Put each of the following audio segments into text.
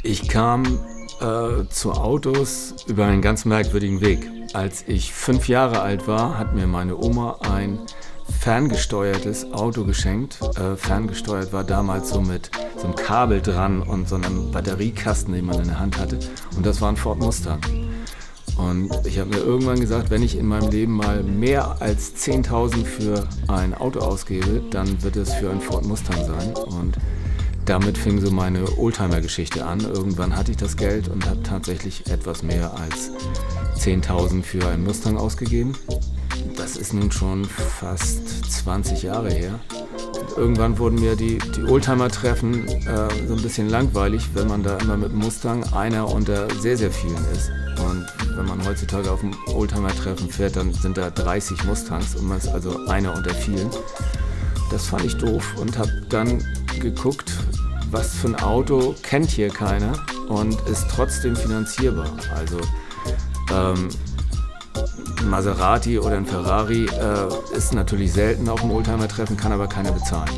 Ich kam zu Autos über einen ganz merkwürdigen Weg. Als ich 5 Jahre alt war, hat mir meine Oma ein ferngesteuertes Auto geschenkt. Ferngesteuert war damals so mit so einem Kabel dran und so einem Batteriekasten, den man in der Hand hatte. Und das war ein Ford Mustang. Und ich habe mir irgendwann gesagt, wenn ich in meinem Leben mal mehr als 10.000 für ein Auto ausgebe, dann wird es für ein Ford Mustang sein. Und damit fing so meine Oldtimer-Geschichte an. Irgendwann hatte ich das Geld und habe tatsächlich etwas mehr als 10.000 für einen Mustang ausgegeben. Das ist nun schon fast 20 Jahre her. Und irgendwann wurden mir die Oldtimer-Treffen so ein bisschen langweilig, wenn man da immer mit dem Mustang einer unter sehr, sehr vielen ist. Und wenn man heutzutage auf dem Oldtimer-Treffen fährt, dann sind da 30 Mustangs und man ist also einer unter vielen. Das fand ich doof und habe dann geguckt, was für ein Auto kennt hier keiner und ist trotzdem finanzierbar. Also ein Maserati oder ein Ferrari ist natürlich selten auf dem Oldtimer-Treffen, kann aber keiner bezahlen.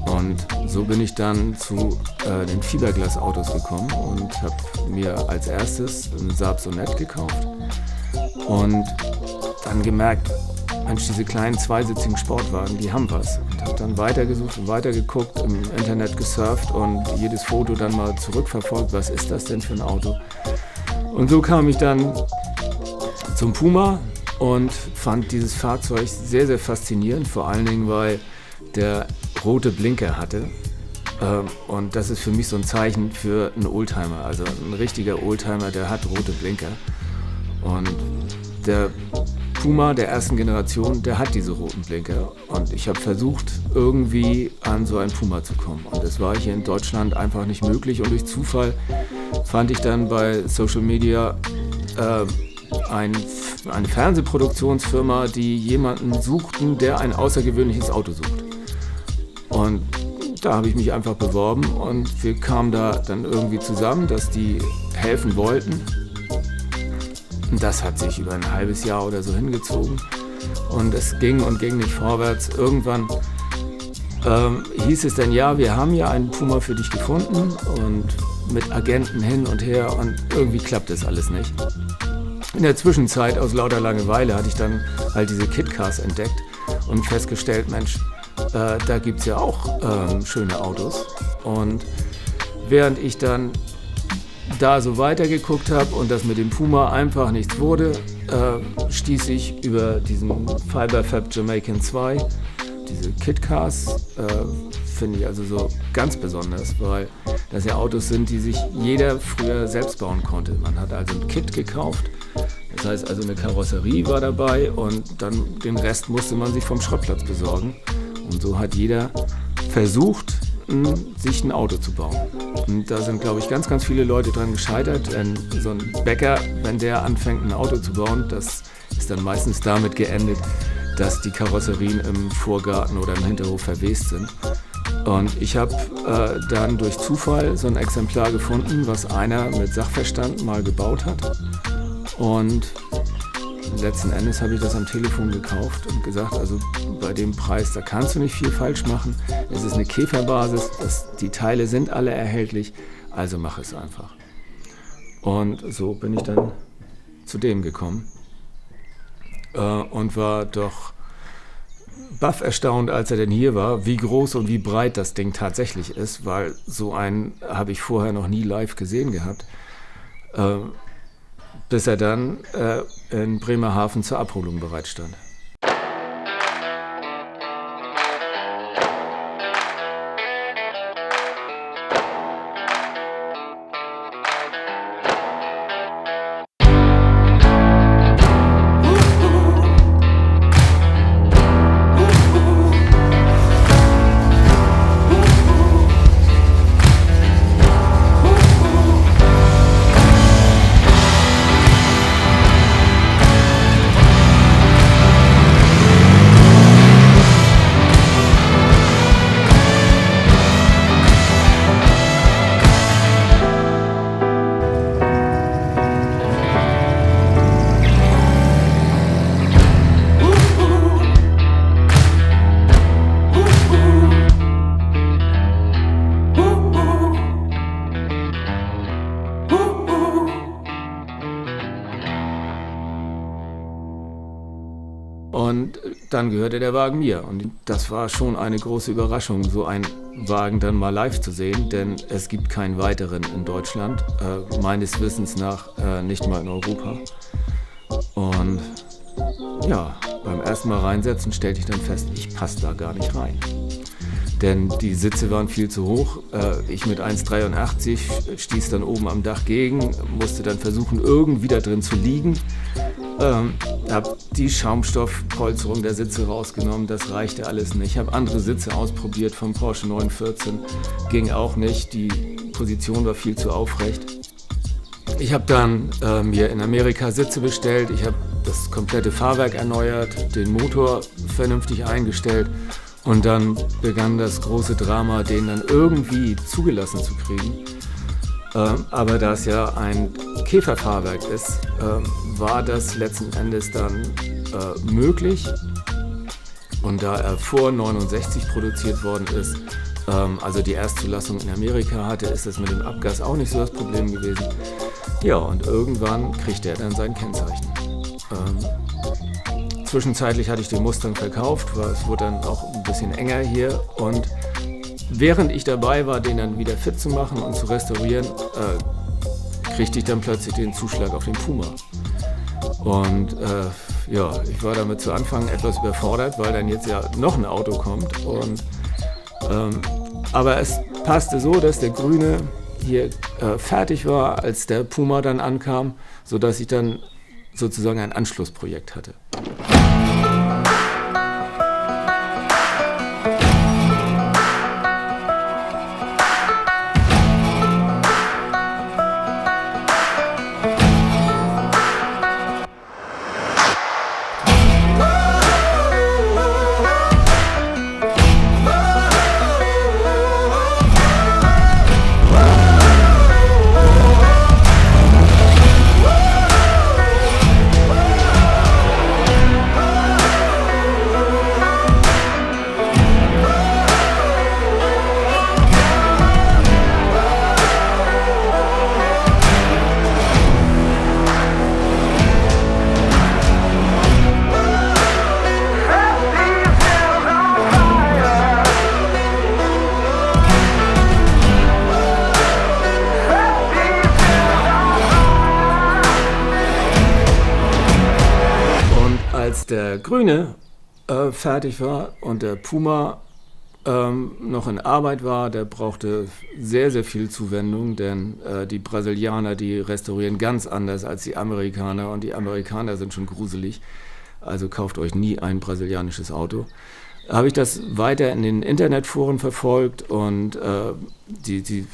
Und so bin ich dann zu den Fiberglas-Autos gekommen und habe mir als erstes einen Saab Sonett gekauft und dann gemerkt, Mensch, diese kleinen zweisitzigen Sportwagen, die haben was. Und habe dann weitergesucht und weitergeguckt, im Internet gesurft und jedes Foto dann mal zurückverfolgt, was ist das denn für ein Auto. Und so kam ich dann zum Puma und fand dieses Fahrzeug sehr, sehr faszinierend, vor allen Dingen, weil der rote Blinker hatte. Und das ist für mich so ein Zeichen für einen Oldtimer. Also ein richtiger Oldtimer, der hat rote Blinker. Und der Puma der ersten Generation, der hat diese roten Blinker. Und ich habe versucht, irgendwie an so einen Puma zu kommen. Und das war hier in Deutschland einfach nicht möglich. Und durch Zufall fand ich dann bei Social Media eine Fernsehproduktionsfirma, die jemanden suchten, der ein außergewöhnliches Auto sucht. Und da habe ich mich einfach beworben und wir kamen da dann irgendwie zusammen, dass die helfen wollten. Das hat sich über ein halbes Jahr oder so hingezogen und es ging und ging nicht vorwärts. Irgendwann hieß es dann, ja, wir haben ja einen Puma für dich gefunden und mit Agenten hin und her und irgendwie klappt das alles nicht. In der Zwischenzeit, aus lauter Langeweile, hatte ich dann halt diese Kit-Cars entdeckt und festgestellt, Mensch, da gibt es ja auch schöne Autos. Und während ich dann da so weitergeguckt habe und das mit dem Puma einfach nichts wurde, stieß ich über diesen Fiberfab Jamaican 2, diese Kit-Cars, finde ich also so ganz besonders, weil das ja Autos sind, die sich jeder früher selbst bauen konnte. Man hat also ein Kit gekauft, das heißt also eine Karosserie war dabei und dann den Rest musste man sich vom Schrottplatz besorgen. Und so hat jeder versucht, sich ein Auto zu bauen. Und da sind, glaube ich, ganz, ganz viele Leute dran gescheitert. Denn so ein Bäcker, wenn der anfängt, ein Auto zu bauen, das ist dann meistens damit geendet, dass die Karosserien im Vorgarten oder im Hinterhof verwest sind. Und ich habe dann durch Zufall so ein Exemplar gefunden, was einer mit Sachverstand mal gebaut hat. Und letzten Endes habe ich das am Telefon gekauft und gesagt, also bei dem Preis, da kannst du nicht viel falsch machen. Es ist eine Käferbasis, die Teile sind alle erhältlich, also mach es einfach. Und so bin ich dann zu dem gekommen und war doch baff erstaunt, als er denn hier war, wie groß und wie breit das Ding tatsächlich ist, weil so einen habe ich vorher noch nie live gesehen gehabt. Bis er dann in Bremerhaven zur Abholung bereitstand. Und dann gehörte der Wagen mir. Und das war schon eine große Überraschung, so einen Wagen dann mal live zu sehen, denn es gibt keinen weiteren in Deutschland, meines Wissens nach nicht mal in Europa. Und ja, beim ersten Mal reinsetzen stellte ich dann fest, ich passe da gar nicht rein. Denn die Sitze waren viel zu hoch. Ich mit 1,83 stieß dann oben am Dach gegen, musste dann versuchen, irgendwie da drin zu liegen. Habe die Schaumstoffpolsterung der Sitze rausgenommen, das reichte alles nicht. Ich habe andere Sitze ausprobiert vom Porsche 914, ging auch nicht, die Position war viel zu aufrecht. Ich habe dann mir in Amerika Sitze bestellt, ich habe das komplette Fahrwerk erneuert, den Motor vernünftig eingestellt und dann begann das große Drama, den dann irgendwie zugelassen zu kriegen. Aber da es ja ein Käferfahrwerk ist, war das letzten Endes dann möglich. Und da er vor 69 produziert worden ist, also die Erstzulassung in Amerika hatte, ist das mit dem Abgas auch nicht so das Problem gewesen. Ja, und irgendwann kriegte er dann sein Kennzeichen. Zwischenzeitlich hatte ich den Mustang verkauft, weil es wurde dann auch ein bisschen enger hier. Und während ich dabei war, den dann wieder fit zu machen und zu restaurieren, kriegte ich dann plötzlich den Zuschlag auf den Puma. Und ja, ich war damit zu Anfang etwas überfordert, weil dann jetzt ja noch ein Auto kommt. Und, aber es passte so, dass der Grüne hier fertig war, als der Puma dann ankam, sodass ich dann sozusagen ein Anschlussprojekt hatte. Als der Grüne fertig war und der Puma noch in Arbeit war, der brauchte sehr, sehr viel Zuwendung, denn die Brasilianer, die restaurieren ganz anders als die Amerikaner und die Amerikaner sind schon gruselig, also kauft euch nie ein brasilianisches Auto. Habe ich das weiter in den Internetforen verfolgt und die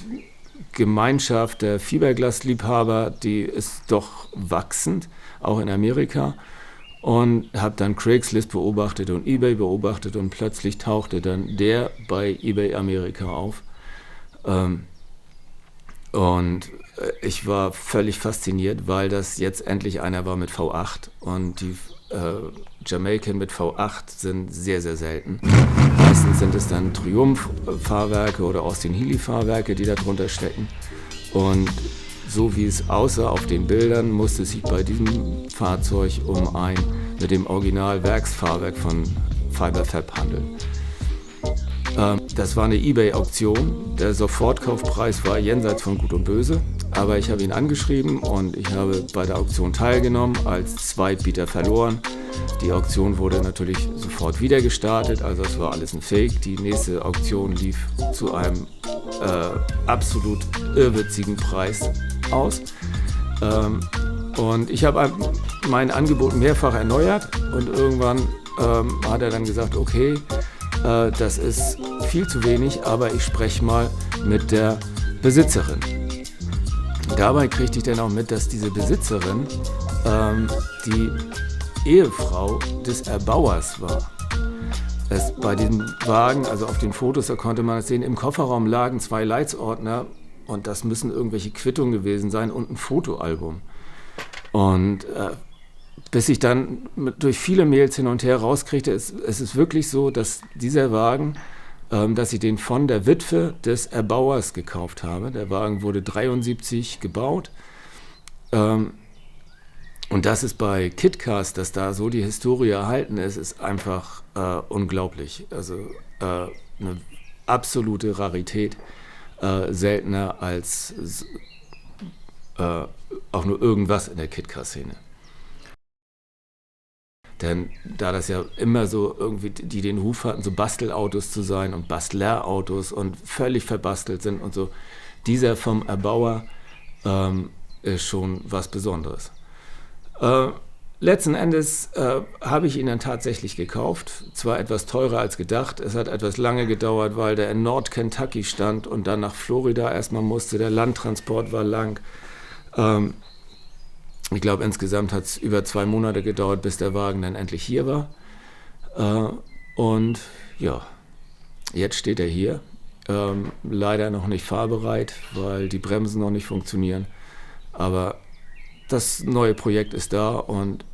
Gemeinschaft der Fiberglasliebhaber, die ist doch wachsend, auch in Amerika. Und habe dann Craigslist beobachtet und eBay beobachtet und plötzlich tauchte dann der bei eBay Amerika auf. Und ich war völlig fasziniert, weil das jetzt endlich einer war mit V8 und die Jamaican mit V8 sind sehr, sehr selten. Meistens sind es dann Triumph-Fahrwerke oder Austin Healey-Fahrwerke, die da drunter stecken. Und so wie es aussah auf den Bildern, musste es sich bei diesem Fahrzeug um ein mit dem Original-Werksfahrwerk von Fiberfab handeln. Das war eine eBay-Auktion. Der Sofortkaufpreis war jenseits von Gut und Böse, aber ich habe ihn angeschrieben und ich habe bei der Auktion teilgenommen, als Zweitbieter verloren. Die Auktion wurde natürlich sofort wieder gestartet, also es war alles ein Fake. Die nächste Auktion lief zu einem absolut irrwitzigen Preis aus. Und ich habe mein Angebot mehrfach erneuert und irgendwann hat er dann gesagt, okay, das ist viel zu wenig, aber ich spreche mal mit der Besitzerin. Dabei kriegte ich dann auch mit, dass diese Besitzerin die Ehefrau des Erbauers war. Bei diesem Wagen, also auf den Fotos, da konnte man es sehen, im Kofferraum lagen 2 Leitsordner und das müssen irgendwelche Quittungen gewesen sein und ein Fotoalbum. Und bis ich dann durch viele Mails hin und her rauskriegte, es ist wirklich so, dass dieser Wagen, dass ich den von der Witwe des Erbauers gekauft habe. Der Wagen wurde 1973 gebaut Und das ist bei KitCars, dass da so die Historie erhalten ist einfach unglaublich. Also eine absolute Rarität, seltener als auch nur irgendwas in der KitCar-Szene. Denn da das ja immer so irgendwie, die den Ruf hatten, so Bastelautos zu sein und Bastlerautos und völlig verbastelt sind und so, dieser vom Erbauer ist schon was Besonderes. Letzten Endes habe ich ihn dann tatsächlich gekauft. Zwar etwas teurer als gedacht. Es hat etwas lange gedauert, weil der in Nord-Kentucky stand und dann nach Florida erstmal musste. Der Landtransport war lang. Ich glaube, insgesamt hat es über 2 Monate gedauert, bis der Wagen dann endlich hier war. Und ja, jetzt steht er hier. Leider noch nicht fahrbereit, weil die Bremsen noch nicht funktionieren. Aber das neue Projekt ist da und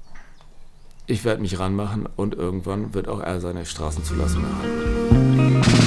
ich werde mich ranmachen und irgendwann wird auch er seine Straßenzulassung erhalten.